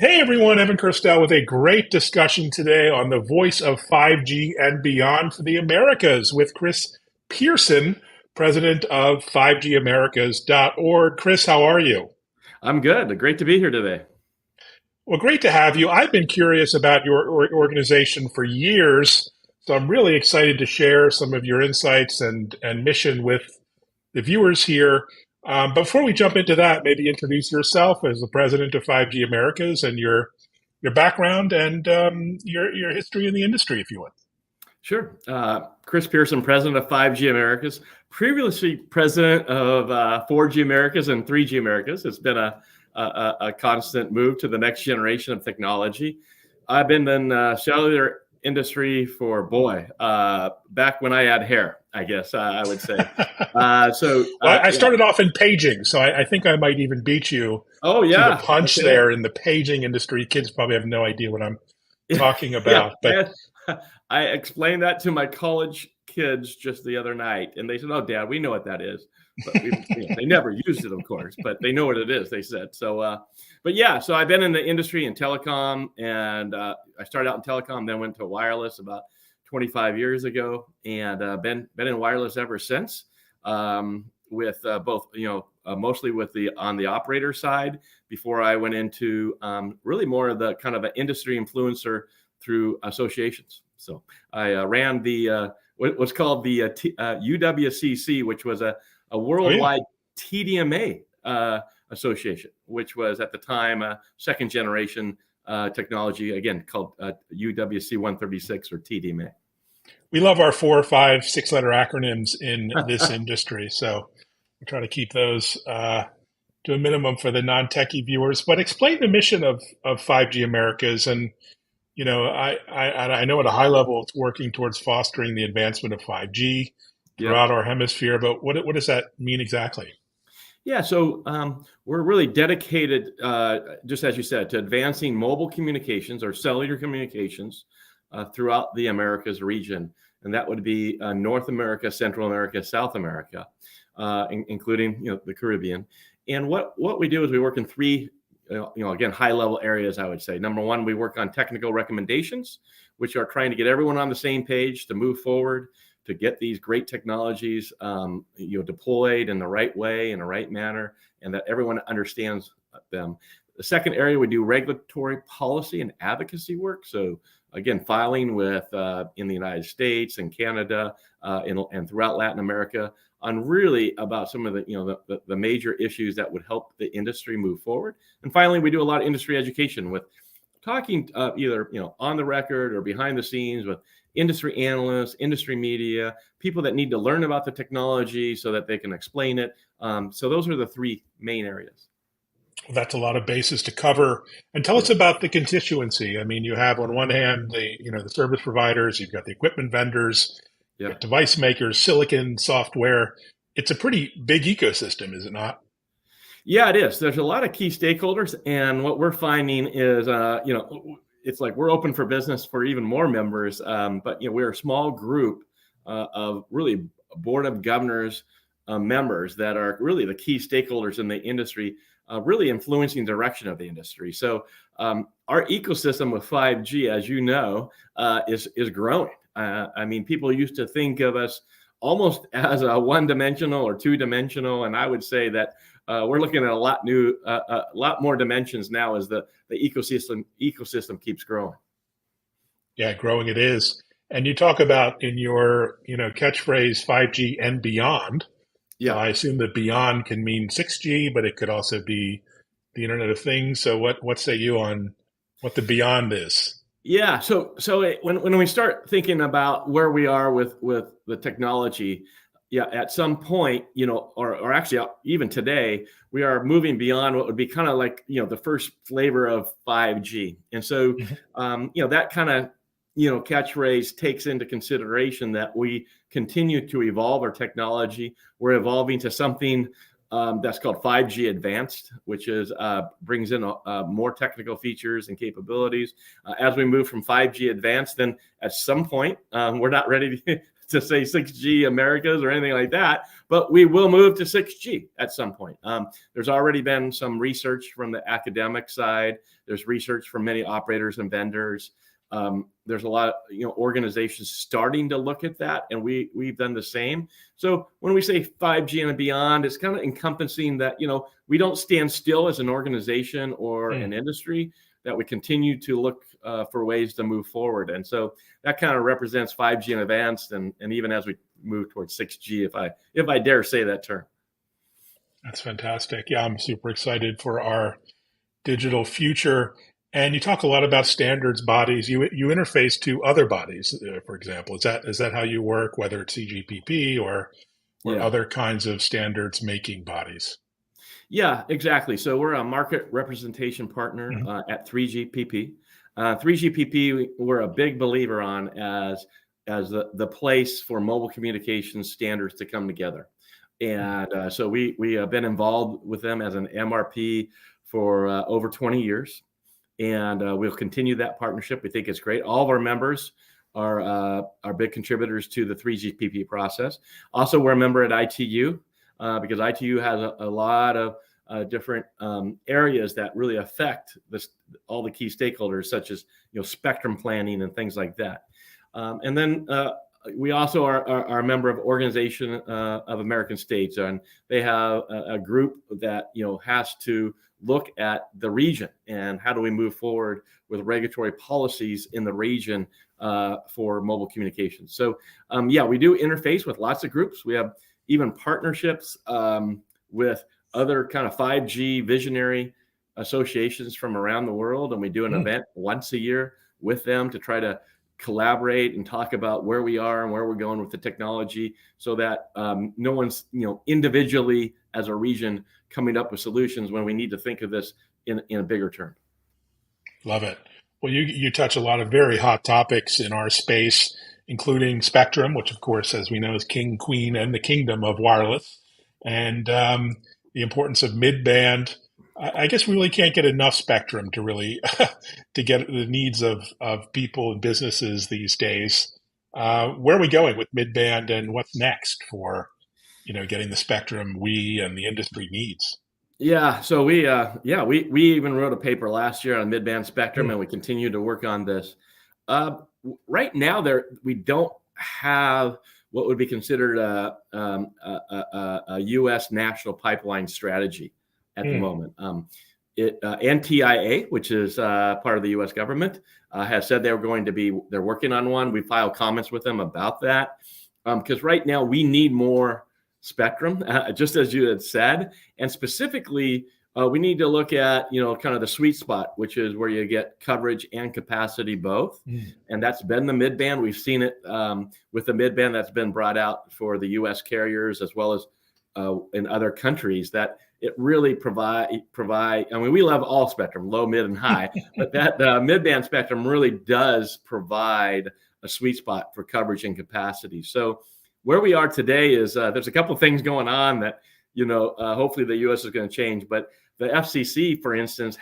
Hey everyone, Evan Kirstel with a great discussion today on the voice of 5G and beyond for the Americas with Chris Pearson, president of 5GAmericas.org. Chris, how are you? I'm good. Great to be here today. Well, great to have you. I've been curious about your organization for years, so I'm really excited to share some of your insights and mission with the viewers here. Before we jump into that, maybe introduce yourself as the president of 5G Americas and your background and your history in the industry, if you would. Sure. Chris Pearson, president of 5G Americas, previously president of 4G Americas and 3G Americas. It's been a constant move to the next generation of technology. I've been in cellular industry for, back when I had hair, I guess I would say. Well, I started off in paging, so I think I might even beat you Oh, to the yeah. punch Okay. there in the paging industry. Kids probably have no idea what I'm talking Yeah. about, but I explained that to my college kids just the other night, and they said, "Oh, Dad, we know what that is." But they never used it, of course, but they know what it is, they said. So I've been in the industry in telecom, and I started out in telecom, then went to wireless about 25 years ago, and been in wireless ever since. With both, mostly on the operator side before I went into really more of the kind of an industry influencer through associations. So I ran what's called the UWCC, which was a oh yeah. worldwide TDMA association, which was at the time second generation technology, again called UWC 136 or TDMA. We love our 4, 5, 6 letter acronyms in this industry, so we try to keep those to a minimum for the non-techie viewers. But explain the mission of 5G Americas, and I know at a high level it's working towards fostering the advancement of 5G Yeah. throughout our hemisphere. But what does that mean exactly? Yeah, so we're really dedicated, just as you said, to advancing mobile communications or cellular communications throughout the Americas region, and that would be North America, Central America, South America, including the Caribbean. And what we do is we work in three, again, high level areas. I would say number one, we work on technical recommendations, which are trying to get everyone on the same page to move forward, to get these great technologies deployed in the right way, in the right manner, and that everyone understands them. The second area, we do regulatory policy and advocacy work. So again, filing with in the United States and Canada and throughout Latin America on really about some of the major issues that would help the industry move forward. And finally, we do a lot of industry education with talking either on the record or behind the scenes with industry analysts, industry media, people that need to learn about the technology so that they can explain it. So those are the three main areas. Well, that's a lot of bases to cover. And tell Yeah. us about the constituency. I mean, you have on one hand the service providers, you've got the equipment vendors, you've Yeah. got device makers, silicon, software. It's a pretty big ecosystem, is it not? Yeah, it is. There's a lot of key stakeholders, and what we're finding is, it's like we're open for business for even more members. But we're a small group of really board of governors members that are really the key stakeholders in the industry, really influencing the direction of the industry. So our ecosystem with 5G, as you know, is growing. I mean, people used to think of us almost as a one-dimensional or two-dimensional, and I would say that we're looking at a lot more dimensions now as the ecosystem keeps growing. Yeah, growing it is. And you talk about in your catchphrase 5G and beyond. So Yeah. I assume that beyond can mean 6G, but it could also be the Internet of Things. So what say you on what the beyond is? Yeah. When we start thinking about where we are with the technology, yeah, at some point, or actually even today, we are moving beyond what would be kind of like, the first flavor of 5G. And so, Mhm. that kind of, catchphrase takes into consideration that we continue to evolve our technology. We're evolving to something that's called 5G Advanced, which is brings in more technical features and capabilities. As we move from 5G Advanced, then at some point we're not ready to say 6G Americas or anything like that, but we will move to 6G at some point. There's already been some research from the academic side. There's research from many operators and vendors. There's a lot of organizations starting to look at that, and we've done the same. So when we say 5G and beyond, it's kind of encompassing that we don't stand still as an organization or an industry, that we continue to look for ways to move forward. And so that kind of represents 5G and advanced, and even as we move towards 6G, if I dare say that term. That's fantastic. Yeah, I'm super excited for our digital future. And you talk a lot about standards bodies. You interface to other bodies, for example. Is that how you work, whether it's CGPP or other kinds of standards making bodies? Yeah, exactly. So we're a market representation partner at 3GPP. 3GPP, we're a big believer on as the place for mobile communications standards to come together. And so we have been involved with them as an MRP for over 20 years. And we'll continue that partnership. We think it's great. All of our members are big contributors to the 3GPP process. Also, we're a member at ITU because ITU has a lot of different areas that really affect all the key stakeholders, such as spectrum planning and things like that. And then we also are a member of Organization of American States, and they have a group that has to look at the region and how do we move forward with regulatory policies in the region for mobile communications. So we do interface with lots of groups. We have even partnerships with other kind of 5G visionary associations from around the world, and we do an event once a year with them to try to collaborate and talk about where we are and where we're going with the technology, so that no one's individually as a region coming up with solutions when we need to think of this in a bigger term. Love it. Well, you touch a lot of very hot topics in our space, including spectrum, which of course, as we know, is king, queen, and the kingdom of wireless, and the importance of mid-band. I guess we really can't get enough spectrum to really to get the needs of people and businesses these days. Where are we going with mid-band, and what's next for getting the spectrum we and the industry needs? Yeah, so we even wrote a paper last year on mid-band spectrum, and we continue to work on this. Right now, we don't have what would be considered a U.S. national pipeline strategy at the moment. NTIA, which is part of the U.S. government, has said they're working on one. We filed comments with them about that because right now we need more spectrum, just as you had said, and specifically we need to look at kind of the sweet spot, which is where you get coverage and capacity both, and that's been the mid-band. We've seen it with the mid-band that's been brought out for the U.S. carriers as well as in other countries, that it really provide. I mean, we love all spectrum, low, mid, and high, but that mid-band spectrum really does provide a sweet spot for coverage and capacity. So where we are today is there's a couple of things going on that hopefully the U.S. is going to change, but the FCC, for instance,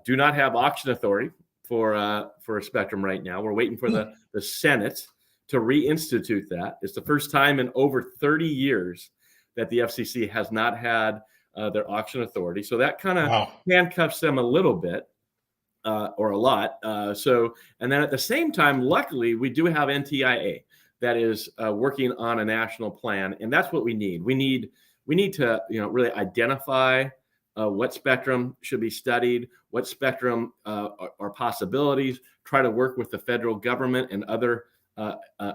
do not have auction authority for a spectrum right now. We're waiting for the Senate to reinstitute that. It's the first time in over 30 years that the FCC has not had their auction authority. So that kind of handcuffs them a little bit or a lot. And then at the same time, luckily, we do have NTIA that is working on a national plan, and that's what we need. We need to really identify what spectrum should be studied, what spectrum are possibilities, try to work with the federal government and other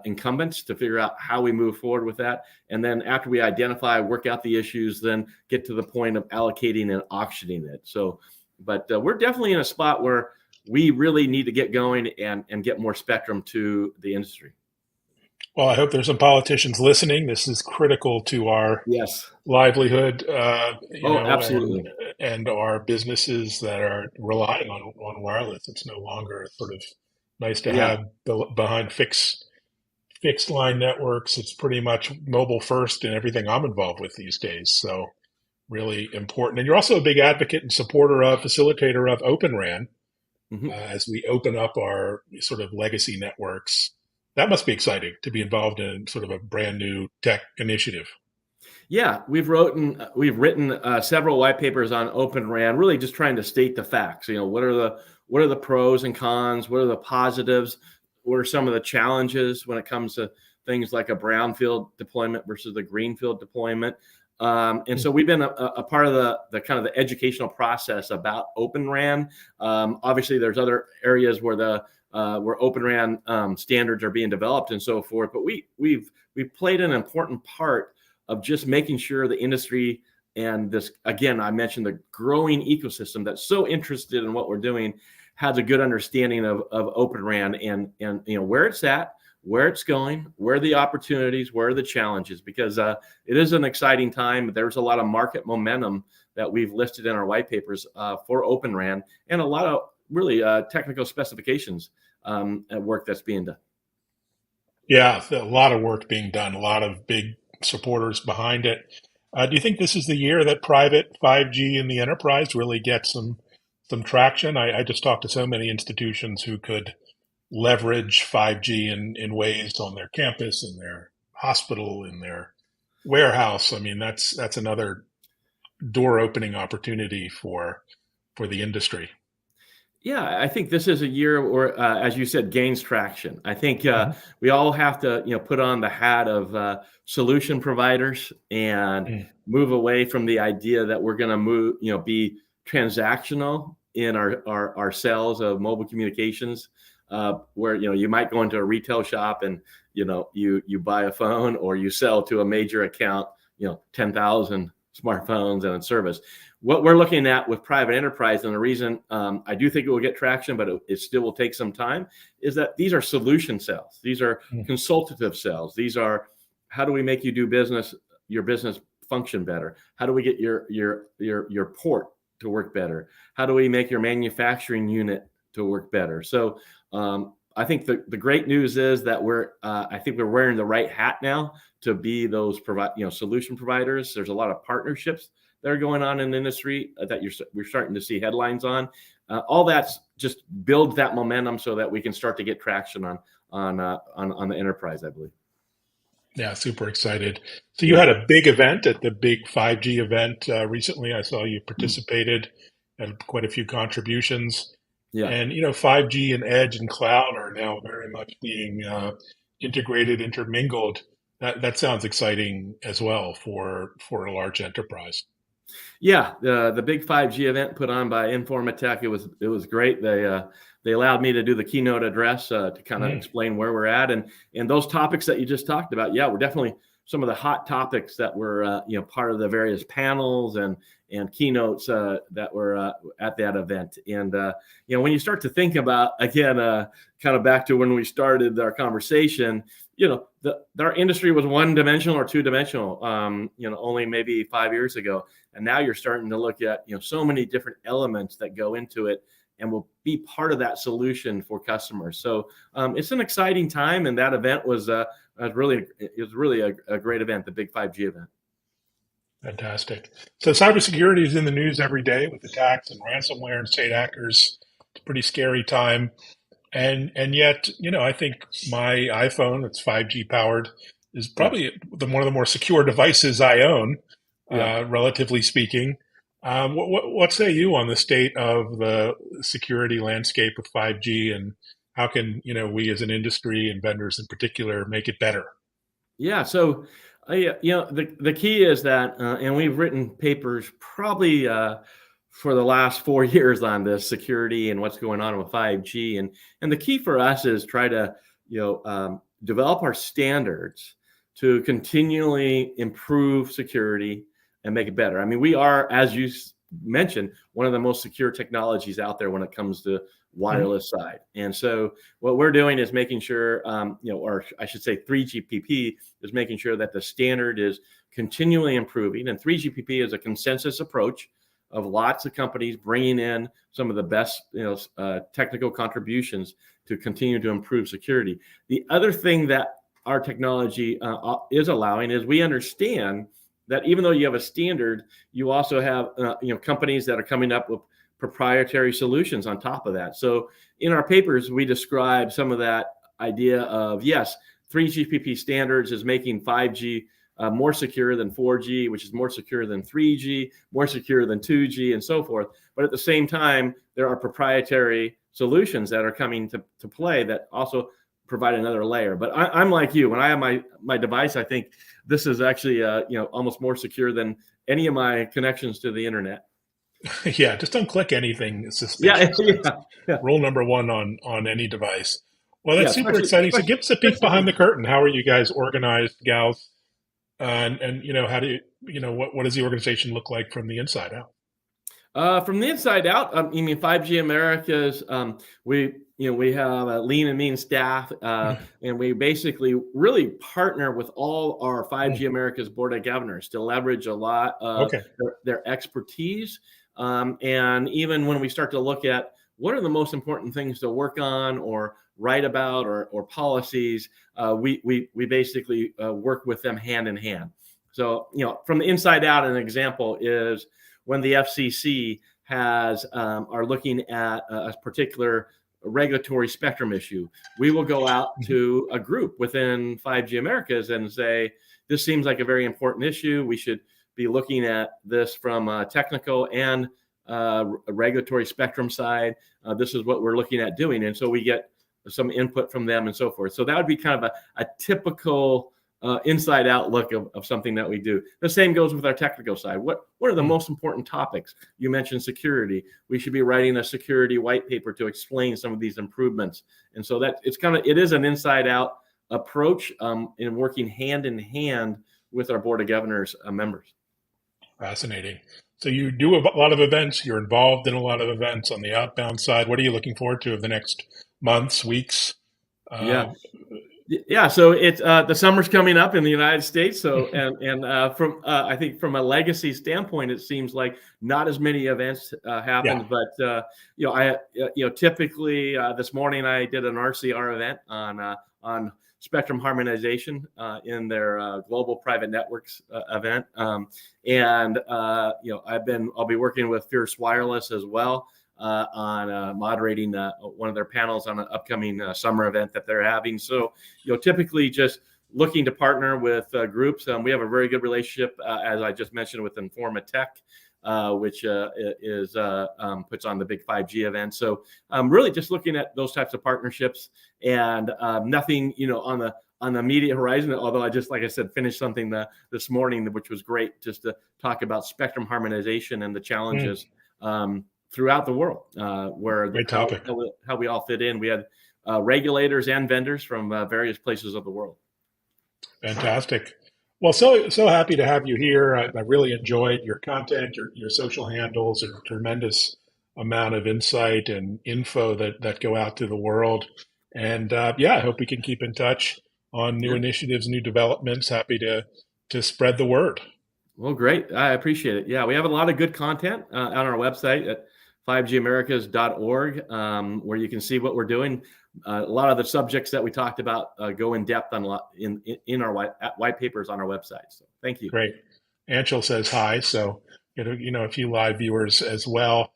incumbents to figure out how we move forward with that. And then after we identify, work out the issues, then get to the point of allocating and auctioning it. So, but we're definitely in a spot where we really need to get going and get more spectrum to the industry. Well, I hope there's some politicians listening. This is critical to our livelihood, absolutely, and our businesses that are relying on wireless. It's no longer sort of nice to have behind fixed line networks. It's pretty much mobile first in everything I'm involved with these days. So really important. And you're also a big advocate and facilitator of OpenRAN as we open up our sort of legacy networks that must be exciting to be involved in sort of a brand new tech initiative. Yeah, we've written several white papers on OpenRAN, really just trying to state the facts. What are the pros and cons? What are the positives? What are some of the challenges when it comes to things like a brownfield deployment versus the greenfield deployment? And so we've been a part of the kind of the educational process about OpenRAN. Obviously, there's other areas where where OpenRAN standards are being developed and so forth. But we've played an important part of just making sure the industry and this, again, I mentioned the growing ecosystem that's so interested in what we're doing has a good understanding of OpenRAN and where it's at, where it's going, where are the opportunities, where are the challenges, because it is an exciting time. There's a lot of market momentum that we've listed in our white papers for OpenRAN, and a lot of really technical specifications at work that's being done. Yeah, a lot of work being done, a lot of big supporters behind it. Do you think this is the year that private 5G in the enterprise really gets some traction? I just talked to so many institutions who could leverage 5G in ways on their campus, in their hospital, in their warehouse. I mean, that's another door opening opportunity for the industry. Yeah, I think this is a year where, as you said, gains traction. I think Mhm. we all have to, put on the hat of solution providers and Mm. move away from the idea that we're going to move, be transactional in our sales of mobile communications, where you might go into a retail shop and you buy a phone, or you sell to a major account, 10,000 smartphones and a service. What we're looking at with private enterprise, and the reason I do think it will get traction, but it still will take some time, is that these are solution sales. These are Mm. consultative sales. These are, how do we make you do your business function better? How do we get your port to work better? How do we make your manufacturing unit to work better? So I think the great news is that I think we're wearing the right hat now to be those solution providers. There's a lot of partnerships that are going on in the industry that we're starting to see headlines on. All that's just builds that momentum so that we can start to get traction on the enterprise, I believe. Yeah, super excited. So you Yeah. had a big event at the big 5G event recently. I saw you participated, had quite a few contributions. Yeah. And 5G and edge and cloud are now very much being integrated, intermingled. That sounds exciting as well for a large enterprise. Yeah, the big 5G event put on by Informatech, it was great. They allowed me to do the keynote address to kind of Mm. explain where we're at, and those topics that you just talked about. Yeah, we're definitely some of the hot topics that were part of the various panels and keynotes that were at that event. And when you start to think about, again, kind of back to when we started our conversation, our industry was one dimensional or two dimensional, only maybe 5 years ago. And now you're starting to look at, so many different elements that go into it and will be part of that solution for customers. So it's an exciting time. And that event was really a great event, the big 5G event. Fantastic. So cybersecurity is in the news every day with attacks and ransomware and state hackers. It's a pretty scary time. And yet, I think my iPhone, it's 5G powered, is Yeah. probably one of the more secure devices I own, Yeah. relatively speaking. What say you on the state of the security landscape with 5G, and how can we as an industry and vendors in particular make it better? Yeah. So, the key is that, and we've written papers probably for the last 4 years on this security and what's going on with 5G, and the key for us is try to develop our standards to continually improve security and make it better. I mean, we are, as you mentioned, one of the most secure technologies out there when it comes to Mhm. wireless side. And so what we're doing is making sure, or I should say 3GPP is making sure that the standard is continually improving. And 3GPP is a consensus approach of lots of companies bringing in some of the best, technical contributions to continue to improve security. The other thing that our technology is allowing is we understand that even though you have a standard, you also have, companies that are coming up with proprietary solutions on top of that. So in our papers, we describe some of that idea of, yes, 3GPP standards is making 5G more secure than 4G, which is more secure than 3G, more secure than 2G, and so forth. But at the same time, there are proprietary solutions that are coming to play that also provide another layer. But I'm like you. When I have my device, I think this is actually almost more secure than any of my connections to the internet. Yeah, just don't click anything Yeah, suspicious. That's yeah, rule number one on any device. Well, yeah. that's super exciting. So give us a peek behind Especially the curtain. How are you guys organized, gals? And how do what does the organization look like from the inside out? From the inside out, you mean 5G Americas? We have a lean and mean staff, and we basically really partner with all our Mm, 5G Americas Board of Governors to leverage a lot of okay. their expertise. And even when we start to look at what are the most important things to work on or write about or policies, we basically work with them hand in hand. So, from the inside out, an example is when the FCC are looking at a particular regulatory spectrum issue, we will go out Mhm. to a group within 5G Americas and say, this seems like a very important issue. We should be looking at this from a technical and a regulatory spectrum side. This is what we're looking at doing. And so we get some input from them and so forth. So that would be kind of a typical inside out look of something that we do. The same goes with our technical side. What are the Mm. most important topics? You mentioned security. We should be writing a security white paper to explain some of these improvements. And so that it is an inside out approach in working hand in hand with our Board of Governors members. Fascinating. So you do a lot of events. You're involved in a lot of events on the outbound side. What are you looking forward to over the next months, weeks? Yeah. Uh, Yeah, so it's the summer's coming up in the United States. So and from I think from a legacy standpoint, it seems like not as many events yeah. happened. But typically this morning I did an RCR event on spectrum harmonization in their global private networks event, and I'll be working with Fierce Wireless as well on moderating one of their panels on an upcoming summer event that they're having. So, typically just looking to partner with groups. We have a very good relationship, as I just mentioned, with Informa Tech, which puts on the big 5G event. So, really just looking at those types of partnerships and nothing, on the immediate horizon. Although I just, like I said, finished something this morning, which was great, just to talk about spectrum harmonization and the Mm, challenges throughout the world, great topic. how we all fit in. We had regulators and vendors from various places of the world. Fantastic. Well, so happy to have you here. I really enjoyed your content, your social handles, a tremendous amount of insight and info that go out to the world. And I hope we can keep in touch on new Yeah. initiatives, new developments. Happy to spread the word. Well, great. I appreciate it. Yeah, we have a lot of good content on our website at 5gamericas.org, where you can see what we're doing. A lot of the subjects that we talked about go in depth on in our white papers on our website. So thank you. Great. Anshul says hi. So, a few live viewers as well.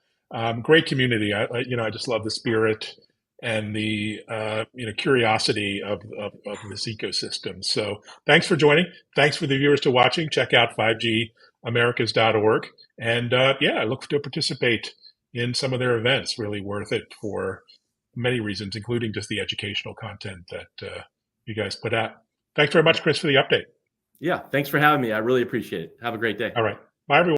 Great community. I just love the spirit and the, curiosity of this ecosystem. So thanks for joining. Thanks for the viewers to watching. Check out 5gamericas.org. And I look to participate in some of their events. Really worth it for many reasons, including just the educational content that you guys put out. Thanks very much, Chris, for the update. Yeah, thanks for having me. I really appreciate it. Have a great day. All right. Bye, everyone.